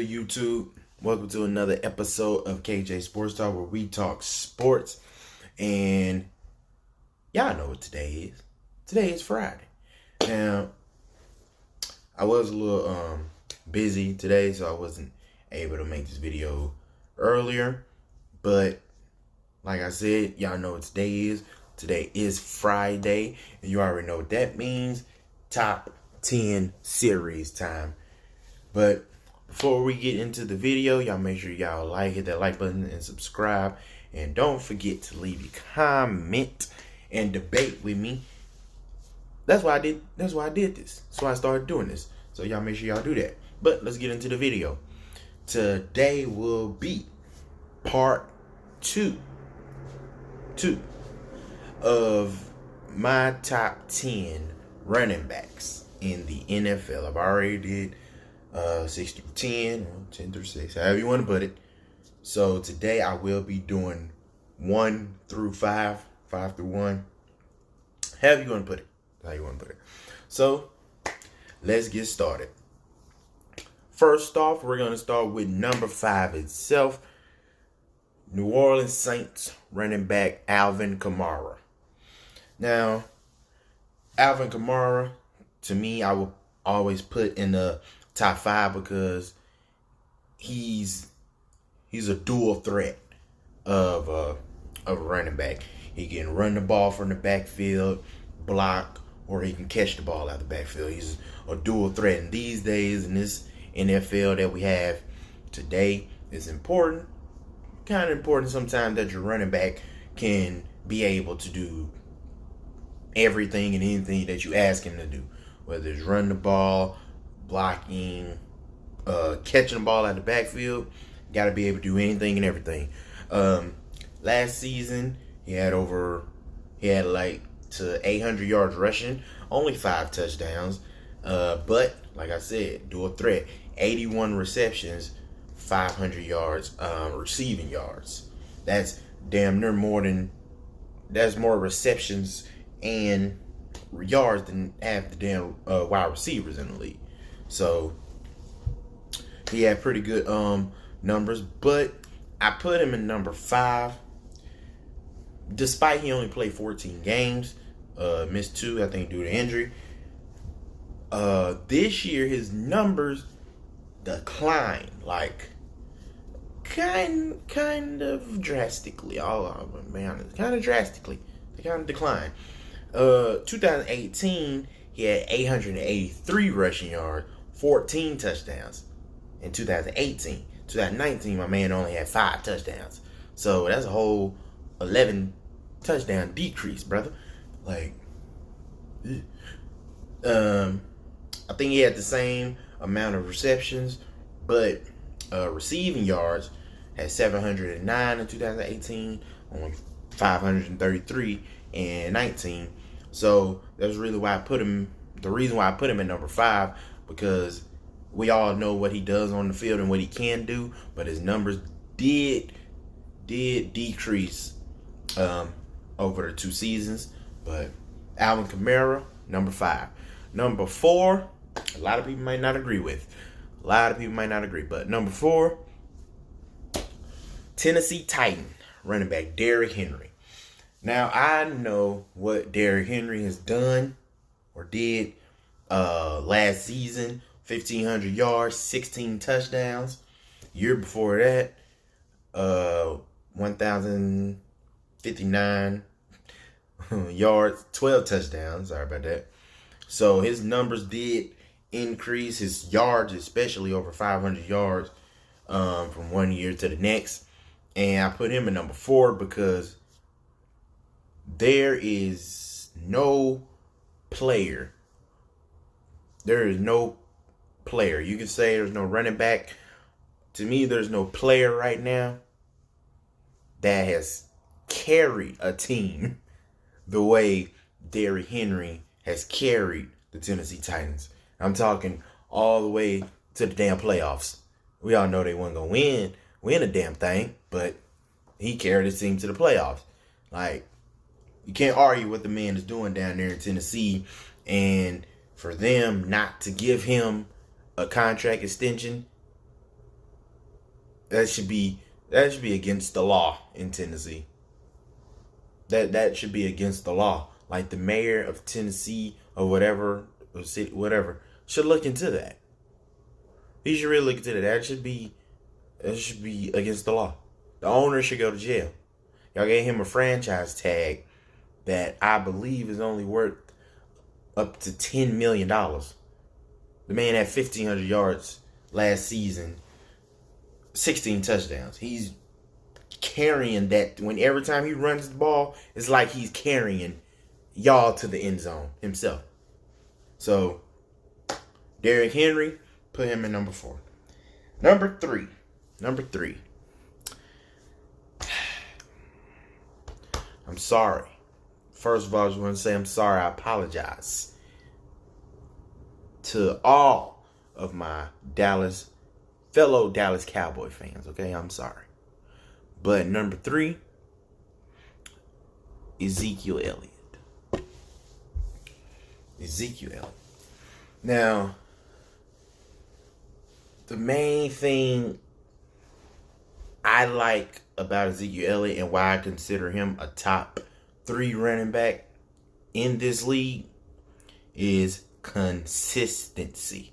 YouTube? Welcome to another episode of KJ Sports Talk, where we talk sports. And y'all know what today is. Today is Friday. Now, I was a little busy today, so I wasn't able to make this video earlier. But like I said, y'all know what today is. Today is Friday, and you already know what that means. Top 10 series time. But before we get into the video, y'all make sure y'all hit that like button and subscribe. And don't forget to leave a comment and debate with me. That's why I did this. That's why I started doing this. So y'all make sure y'all do that. But let's get into the video. Today will be part two of my top 10 running backs in the NFL. I've already did 6 through 10, 10 through 6, however you want to put it. So today I will be doing 1 through 5, 5 through 1, however you want to put it. So let's get started. First off, we're going to start with number 5 itself. New Orleans Saints running back Alvin Kamara. Now, Alvin Kamara, to me, I will always put in the top 5 because he's a dual threat of a running back. He can run the ball from the backfield, block, or he can catch the ball out of the backfield. He's a dual threat. And these days, in this NFL that we have today, it's important, kind of important sometimes, that your running back can be able to do everything and anything that you ask him to do, whether it's run the ball, blocking, catching the ball out of the backfield. Got to be able to do anything and everything. Last season, he had like to 800 yards rushing, only 5 touchdowns. But like I said, dual threat, 81 receptions, 500 yards receiving yards. That's damn near more receptions and yards than half the damn wide receivers in the league. So he had pretty good numbers, but I put him in number 5. Despite he only played 14 games, missed 2, I think, due to injury. This year his numbers declined, like kind of drastically. I'll be honest, kind of drastically. They kind of declined. 2018, he had 883 rushing yards, 14 touchdowns in 2018. 2019, my man only had 5 touchdowns. So that's a whole 11 touchdown decrease, brother. Like, I think he had the same amount of receptions, but receiving yards had 709 in 2018, only 533 in 19. So that's really why I put him. The reason why I put him at number 5, because we all know what he does on the field and what he can do, but his numbers did decrease over the 2 seasons. But Alvin Kamara, number 5. Number 4, a lot of people might not agree with. But number 4, Tennessee Titan running back Derrick Henry. Now, I know what Derrick Henry has done or did last season. 1,500 yards, 16 touchdowns. Year before that, 1,059 yards, 12 touchdowns. Sorry about that. So his numbers did increase. His yards, especially over 500 yards from one year to the next. And I put him in number 4 because there is no player. You can say there's no running back. To me, there's no player right now that has carried a team the way Derrick Henry has carried the Tennessee Titans. I'm talking all the way to the damn playoffs. We all know they weren't going to win a damn thing, but he carried his team to the playoffs. Like, you can't argue what the man is doing down there in Tennessee, and for them not to give him a contract extension That should be against the law in Tennessee. That should be against the law. Like the mayor of Tennessee or whatever, or city, whatever, should look into that. He should really look into that. That should be against the law. The owner should go to jail. Y'all gave him a franchise tag that I believe is only worth up to $10 million. The man had 1,500 yards last season, 16 touchdowns. He's carrying that. When every time he runs the ball, it's like he's carrying y'all to the end zone himself. So, Derrick Henry, put him in number 4. Number three. I'm sorry. First of all, I just want to say I'm sorry. I apologize to all of my fellow Dallas Cowboy fans. Okay, I'm sorry. But number 3, Ezekiel Elliott. Now, the main thing I like about Ezekiel Elliott and why I consider him a top 3 running back in this league is consistency.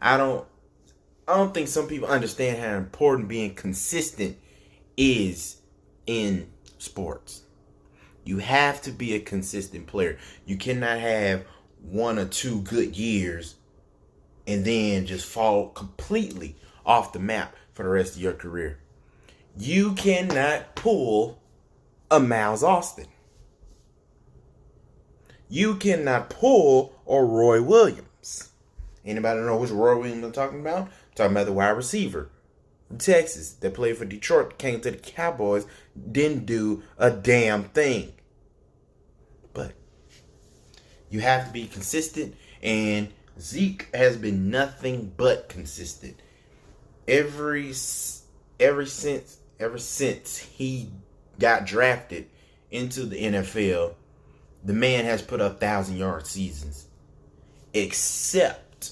I don't think some people understand how important being consistent is in sports. You have to be a consistent player. You cannot have 1 or 2 good years and then just fall completely off the map for the rest of your career. You cannot pull a Miles Austin. You cannot pull a Roy Williams. Anybody know which Roy Williams I'm talking about? I'm talking about the wide receiver from Texas that played for Detroit, came to the Cowboys, didn't do a damn thing. But you have to be consistent, and Zeke has been nothing but consistent. Ever since he got drafted into the NFL, the man has put up 1,000-yard seasons. Except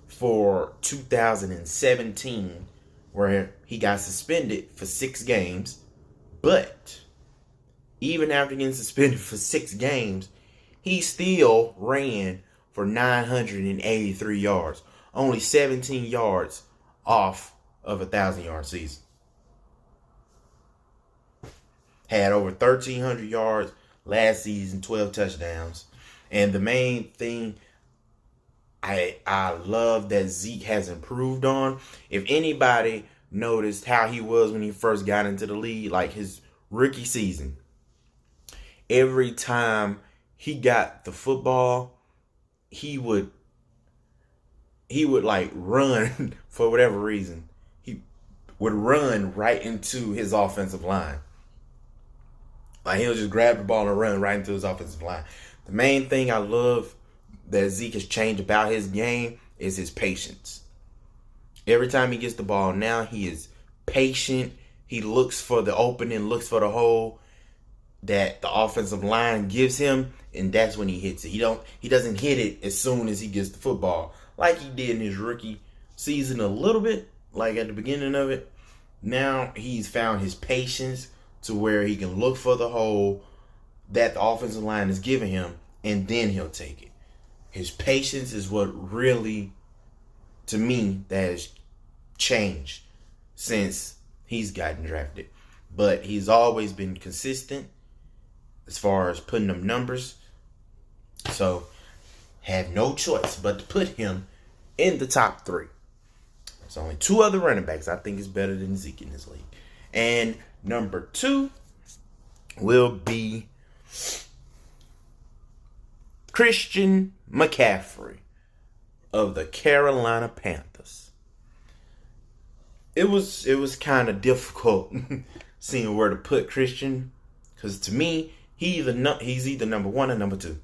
for 2017, where he got suspended for 6 games. But even after getting suspended for 6 games, he still ran for 983 yards. Only 17 yards off of a 1,000-yard season. Had over 1,300 yards last season, 12 touchdowns. And the main thing I love that Zeke has improved on, if anybody noticed how he was when he first got into the league, like his rookie season, every time he got the football, he would like run for whatever reason. He would run right into his offensive line. Like he'll just grab the ball and run right into his offensive line. The main thing I love that Zeke has changed about his game is his patience. Every time he gets the ball now, he is patient. He looks for the opening, looks for the hole that the offensive line gives him, and that's when he hits it. He doesn't hit it as soon as he gets the football, like he did in his rookie season a little bit, like at the beginning of it. Now he's found his patience to where he can look for the hole that the offensive line is giving him, and then he'll take it. His patience is what really, to me, that has changed since he's gotten drafted. But he's always been consistent as far as putting up numbers. So, have no choice but to put him in the top 3. There's only 2 other running backs I think is better than Zeke in this league. And number 2 will be Christian McCaffrey of the Carolina Panthers. It was kind of difficult seeing where to put Christian, because to me he's either number 1 or number 2.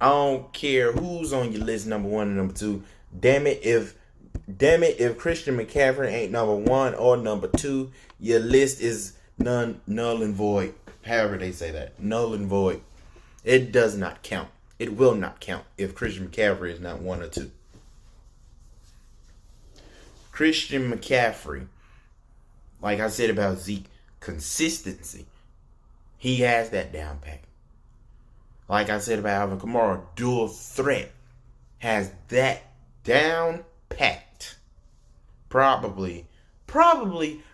I don't care who's on your list, number 1 and number 2. Damn it, if Christian McCaffrey ain't number 1 or number 2, your list is null and void. However they say that. Null and void. It does not count. It will not count if Christian McCaffrey is not 1 or 2. Christian McCaffrey, like I said about Zeke, consistency. He has that down pat. Like I said about Alvin Kamara, dual threat. Has that down pat. Probably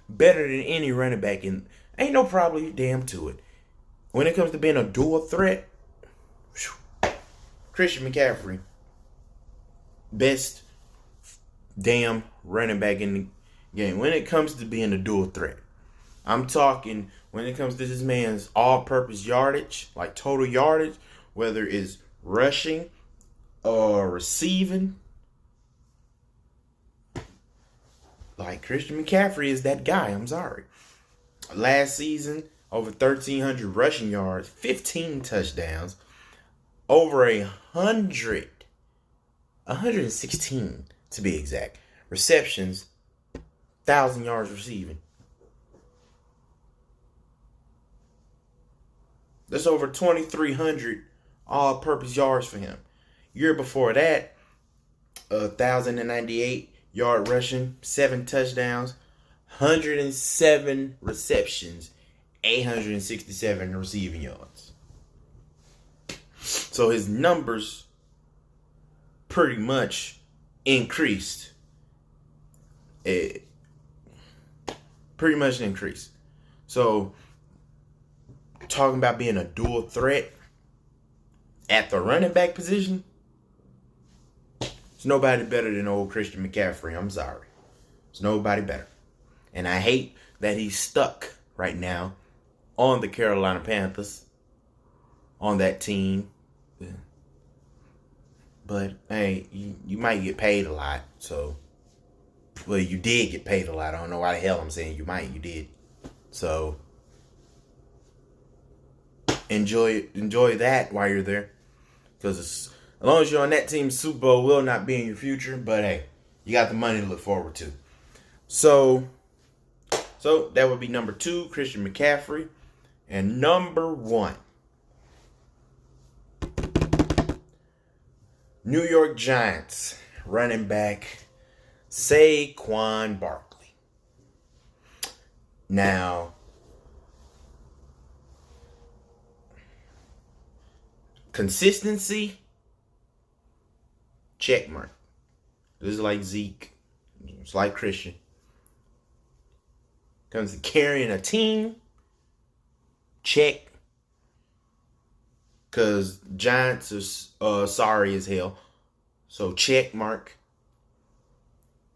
better than any running back. And ain't no probably damn to it. When it comes to being a dual threat, Christian McCaffrey, best damn running back in the game. When it comes to being a dual threat, I'm talking when it comes to this man's all-purpose yardage, like total yardage, whether it's rushing or receiving. Like Christian McCaffrey is that guy. I'm sorry. Last season, over 1,300 rushing yards, 15 touchdowns, over 116 to be exact, receptions, 1,000 yards receiving. That's over 2,300 all-purpose yards for him. Year before that, 1,098 yard rushing, 7 touchdowns, 107 receptions, 867 receiving yards. So his numbers pretty much increased. So talking about being a dual threat at the running back position, there's nobody better than old Christian McCaffrey. I'm sorry. There's nobody better. And I hate that he's stuck right now on the Carolina Panthers, on that team. But, hey, you might get paid a lot. So, well, you did get paid a lot. I don't know why the hell I'm saying you might. You did. So, enjoy that while you're there. Because as long as you're on that team, Super Bowl will not be in your future. But, hey, you got the money to look forward to. So that would be number 2, Christian McCaffrey. And number 1, New York Giants running back Saquon Barkley. Now, consistency, check mark. This is like Zeke. It's like Christian. Comes to carrying a team, check. Because Giants are sorry as hell. So check mark.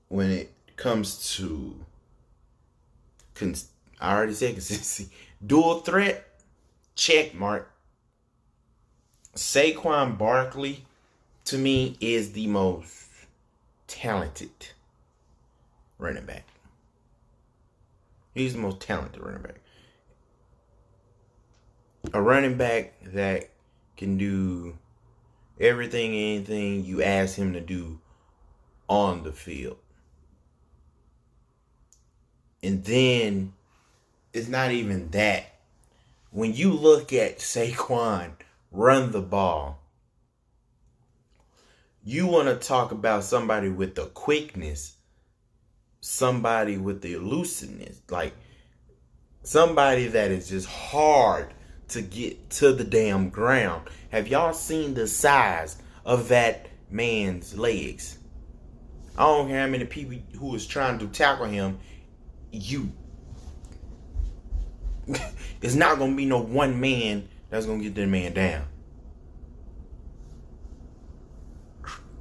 When it comes to, I already said consistency. Dual threat, check mark. Saquon Barkley, to me, is the most talented running back. He's the most talented running back. A running back that can do everything, anything you ask him to do on the field. And then, it's not even that. When you look at Saquon run the ball, you want to talk about somebody with the quickness, somebody with the elusiveness, like somebody that is just hard to get to the damn ground. Have y'all seen the size of that man's legs? I don't care how many people who is trying to tackle him. It's not going to be no one man that's going to get that man down.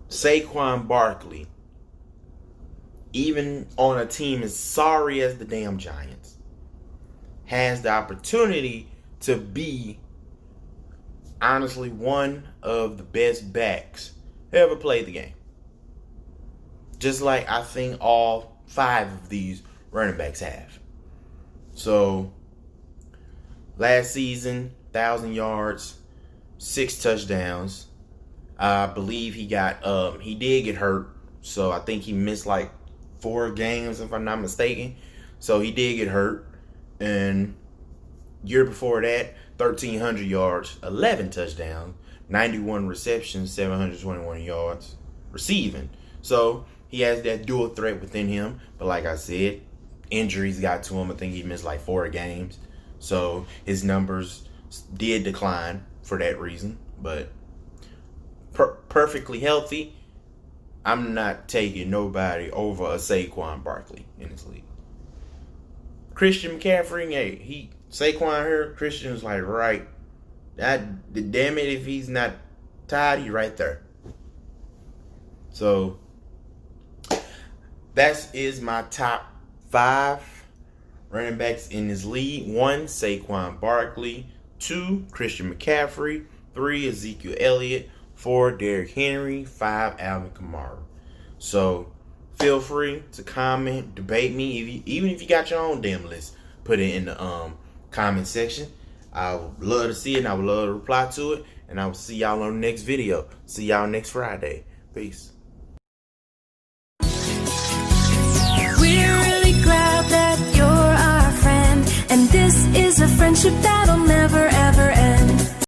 Saquon Barkley, even on a team as sorry as the damn Giants, has the opportunity to be, honestly, one of the best backs ever played the game. Just like I think all 5 of these running backs have. So, last season, 1,000 yards, 6 touchdowns. I believe he did get hurt. So, I think he missed like 4 games, if I'm not mistaken. So, he did get hurt. And year before that, 1,300 yards, 11 touchdowns, 91 receptions, 721 yards receiving. So, he has that dual threat within him. But like I said, injuries got to him. I think he missed like 4 games. So his numbers did decline for that reason. But perfectly healthy, I'm not taking nobody over a Saquon Barkley in this league. Christian McCaffrey, hey, Saquon hurt. Christian's like, right. Damn it, if he's not tied, he's right there. So that is my top 5 running backs in this league. 1, Saquon Barkley. 2, Christian McCaffrey. 3, Ezekiel Elliott. 4, Derrick Henry. 5, Alvin Kamara. So feel free to comment, debate me. Even if you got your own damn list, put it in the comment section. I would love to see it, and I would love to reply to it. And I will see y'all on the next video. See y'all next Friday. Peace.